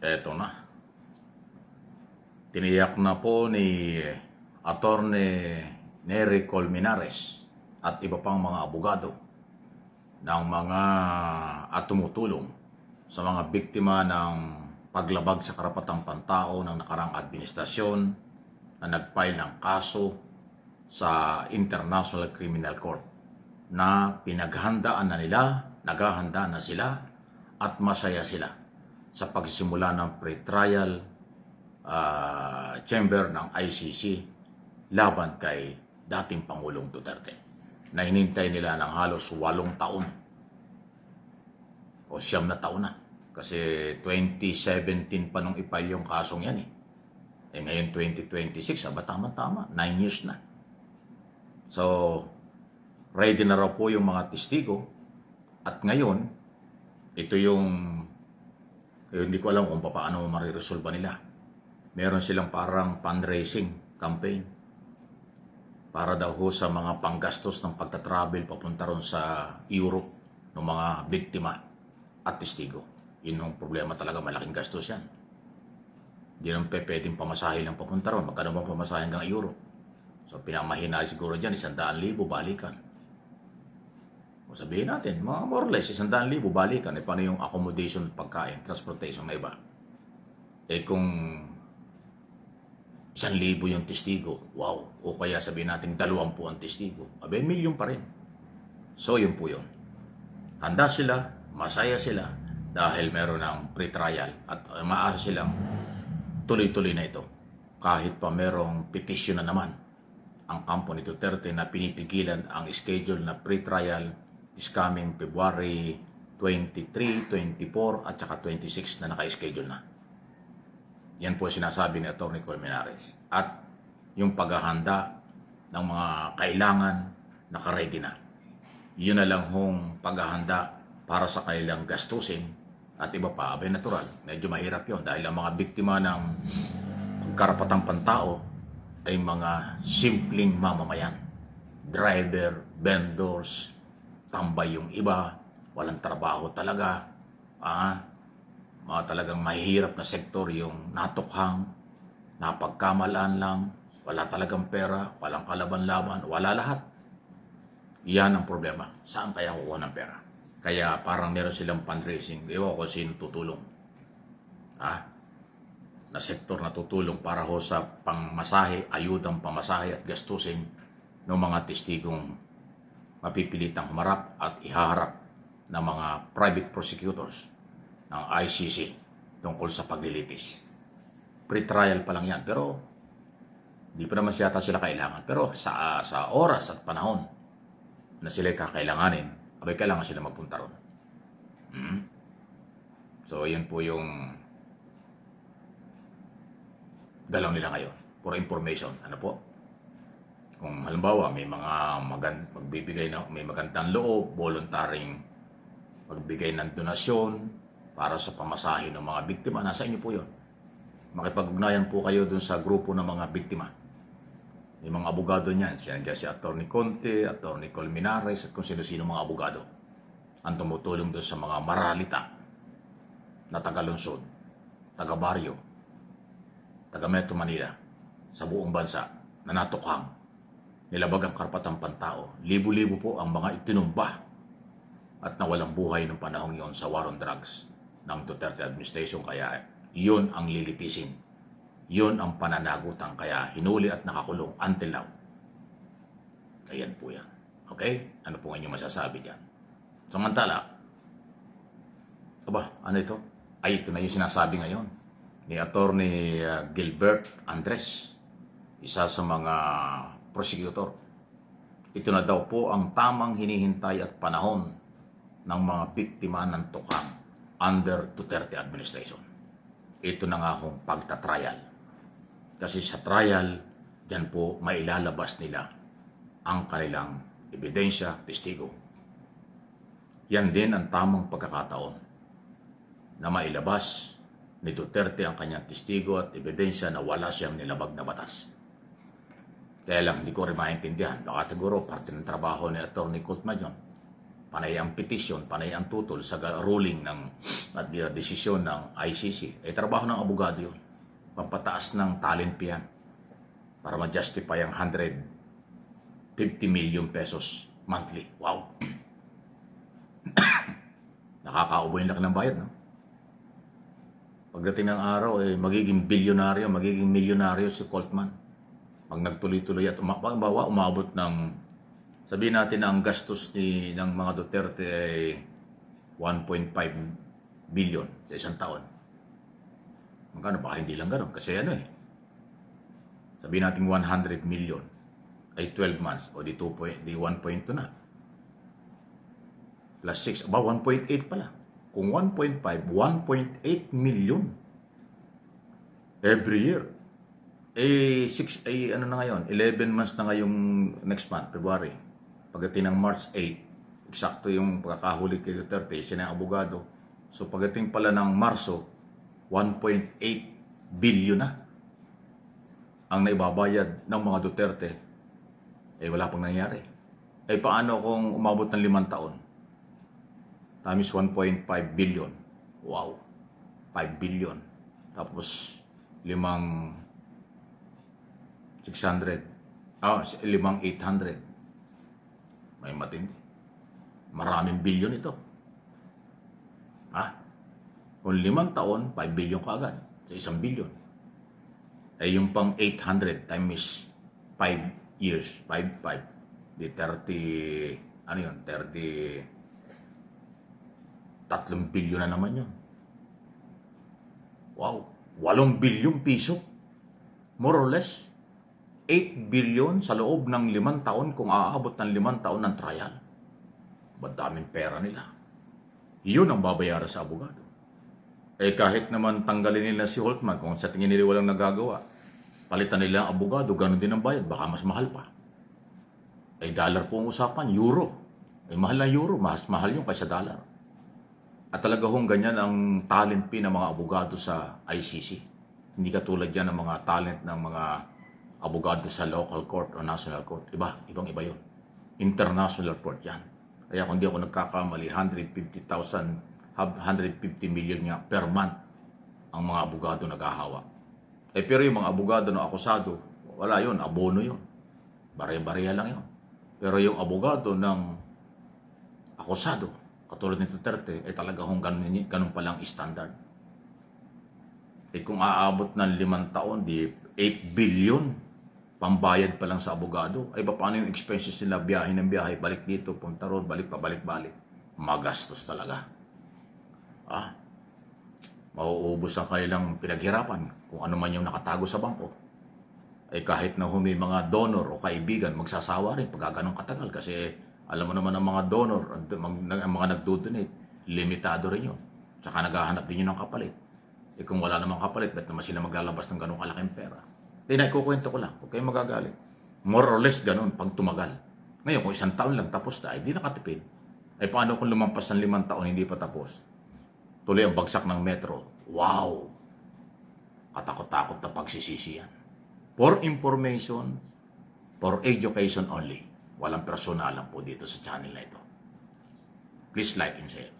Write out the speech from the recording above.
Eto na. Tiniyak na po ni Attorney Nery Colmenares at iba pang mga abogado ng mga at tumutulong sa mga biktima ng paglabag sa karapatang pantao ng nakarang administrasyon na nag-file ng kaso sa International Criminal Court na pinaghandaan na nila, naghahanda na sila at masaya sila sa pagsisimula ng pre-trial chamber ng ICC laban kay dating Pangulong Duterte na hinintay nila ng halos 8 taon o 9 na taon na. Kasi 2017 pa nung ipile yung kasong yan eh. Ngayon 2026, tama-tama, 9 years na. So, ready na raw po yung mga testigo at ngayon, ito yung hindi ko alam kung paano mariresolve nila. Meron silang parang fundraising campaign para daw ho sa mga panggastos ng pagtatravel papunta ron sa Europe ng mga biktima at testigo. Yun yung problema talaga, malaking gastos yan. Hindi naman pwedeng pamasahe lang papunta ron. Magkano bang pamasahe hanggang Europe? So pinamahina siguro dyan, 100,000 balikan. O sabihin natin, mga more or less, 100,000 balikan. Paano yung accommodation, pagkain, transportation na iba? Kung 1,000 yung testigo, wow. O kaya sabihin natin 20 ang testigo, milyon pa rin. So yun po yun. Handa sila, masaya sila, dahil meron ng pre-trial at maasa silang tuloy-tuloy na ito. Kahit pa merong petition na naman ang kampo ni Duterte na pinipigilan ang schedule na pre-trial is coming February 23, 24 at saka 26 na naka-schedule na. Yan po sinasabi ni Atty. Colmenares. At yung paghahanda ng mga kailangan naka-ready na. Yun na lang hong paghahanda para sa kanilang gastusin at iba pa, natural. Medyo mahirap yun dahil ang mga biktima ng karapatang pantao ay mga simpleng mamamayan. Driver, vendors, tambay yung iba, walang trabaho talaga. Mga talagang mahihirap na sektor yung natukhang, napagkamalaan lang, wala talagang pera, walang kalaban-laban, wala lahat. Yan ang problema. Saan kaya kukuha ng pera? Kaya parang meron silang fundraising. Ewan ko sino tutulong. Na sektor na tutulong para ho sa pangmasahe, ayudang pamasahe at gastusin ng mga testigong mapipilitang humarap at ihaharap ng mga private prosecutors ng ICC tungkol sa paglilitis. Pre-trial pa lang yan, pero di pa naman siyata sila kailangan. Pero sa oras at panahon na sila kakailanganin, kailangan sila magpunta ron. So, yan po yung galaw nila ngayon. For information, kung halimbawa may mga magbibigay na may magandang loob, voluntaring magbigay ng donasyon para sa pamasahe ng mga biktima, nasa inyo po yun. Makipag-ugnayan po kayo dun sa grupo ng mga biktima. May mga abogado niyan, si Atty. Conte, Atty. Colmenares, at kung sino-sino mga abogado ang tumutulong doon sa mga maralita na taga-lungsod, taga-baryo, taga-Metro Manila, sa buong bansa na natukhang nilabag ang karapatang pantao. Libo-libo po ang mga itinumba at nawalang buhay ng panahong yon sa war on drugs ng Duterte administration. Kaya yun ang lilitisin. Yun ang pananagutan, kaya hinuli at nakakulong until now. Ayan po yan. Okay? Ano po ang inyong masasabi dyan? Samantala, ano ito? Ito na yung sinasabi ngayon ni Atty. Gilbert Andres, isa sa mga prosecutor. Ito na daw po ang tamang hinihintay at panahon ng mga biktima ng tukang under Duterte administration. Ito na nga hong pagtatrial. Kasi sa trial, dyan po mailalabas nila ang kanilang ebidensya, testigo. Yan din ang tamang pagkakataon na mailabas ni Duterte ang kanyang testigo at ebidensya na wala siyang nilabag na batas. Kaya lang, hindi ko rin maintindihan. Baka siguro parte ng trabaho ni Atty. Coltman yun panay ang petisyon, panay ang tutol sa ruling ng at desisyon ng ICC. Trabaho ng abogado yun. Pampataas ng talent yan para ma-justify ang 150 million pesos monthly. Wow! Nakakaubo yung laki ng bayad, no? Pagdating ng araw, magiging bilyonaryo, magiging milyonaryo si Coltman. Pag nagtuloy-tuloy at umabot ng, sabihin natin na ang gastos ng mga Duterte ay 1.5 billion sa isang taon. Magkano? Baka hindi lang gano'n. Kasi sabihin natin 100 million ay 12 months o di 1.2 na. Plus 6, 1.8 pala. Kung 1.5, 1.8 million every year. Ano na ngayon? 11 months na ngayong next month, February. Pagdating ng March 8, eksakto yung pagkakahuli kay Duterte, siya na abogado. So pagdating pala ng Marso, 1.8 billion na ang naibabayad ng mga Duterte. Wala pang nangyari. Paano kung umabot ng 5 taon? Times 1.5 billion. Wow. 5 billion. Tapos 5,800. May matindi. Maraming billion ito. Kung 5 taon, 5 billion kaagad sa 1 billion. Yung pang 800 times 5 years, 5, di 30, 3 billion na naman yun. Wow, 8 billion piso. More or less, 8 billion sa loob ng 5 taon kung aabot ng 5 taon ng trial. Daming pera nila. Yun ang babayaran sa abogado. Kahit naman tanggalin nila si Holtman, kung sa tingin nila walang nagagawa, palitan nila ang abogado, ganun din ang bayad, baka mas mahal pa. Dollar po ang usapan, euro. Mahal na euro, mas mahal yung kaysa dollar. At talaga hong ganyan ang talent fee ng mga abogado sa ICC. Hindi katulad yan ng mga talent ng mga abogado sa local court o national court. Ibang-iba yun. International court yan. Kaya kung di ako nagkakamali, 150 million nga per month ang mga abogado naghahawa. Pero yung mga abogado na akusado, wala yun, abono yun. Bare-bareha lang yun. Pero yung abogado ng akusado, katulad ni Duterte, talaga hong ganun palang standard. Kung aabot ng 5 taon, di 8 billion, pambayad pa lang sa abogado. Paano yung expenses nila, biyahe ng biyahe, balik dito, punta roon, balik pa, balik-balik. Magastos talaga. Mauubos ang kanilang pinaghirapan kung ano man yung nakatago sa bangko. Kahit na may mga donor o kaibigan, magsasawa rin pag ganun katagal kasi alam mo naman ang mga donor, ang mga nagdo-donate, limitado rin yun. Tsaka naghahanap din yun ng kapalit. Kung wala namang kapalit, ba't naman sila maglalabas ng ganung kalaking pera? Naikukwento ko lang, huwag kayong magagalit. More or less ganun pag tumagal. Ngayon, kung 1 taon lang tapos na, di nakatipid. Paano kung lumampas ng 5 taon, hindi pa tapos? Tuloy ang bagsak ng metro. Wow! Katakot-takot na pagsisisi yan. For information, for education only. Walang personalan po dito sa channel na ito. Please like and share.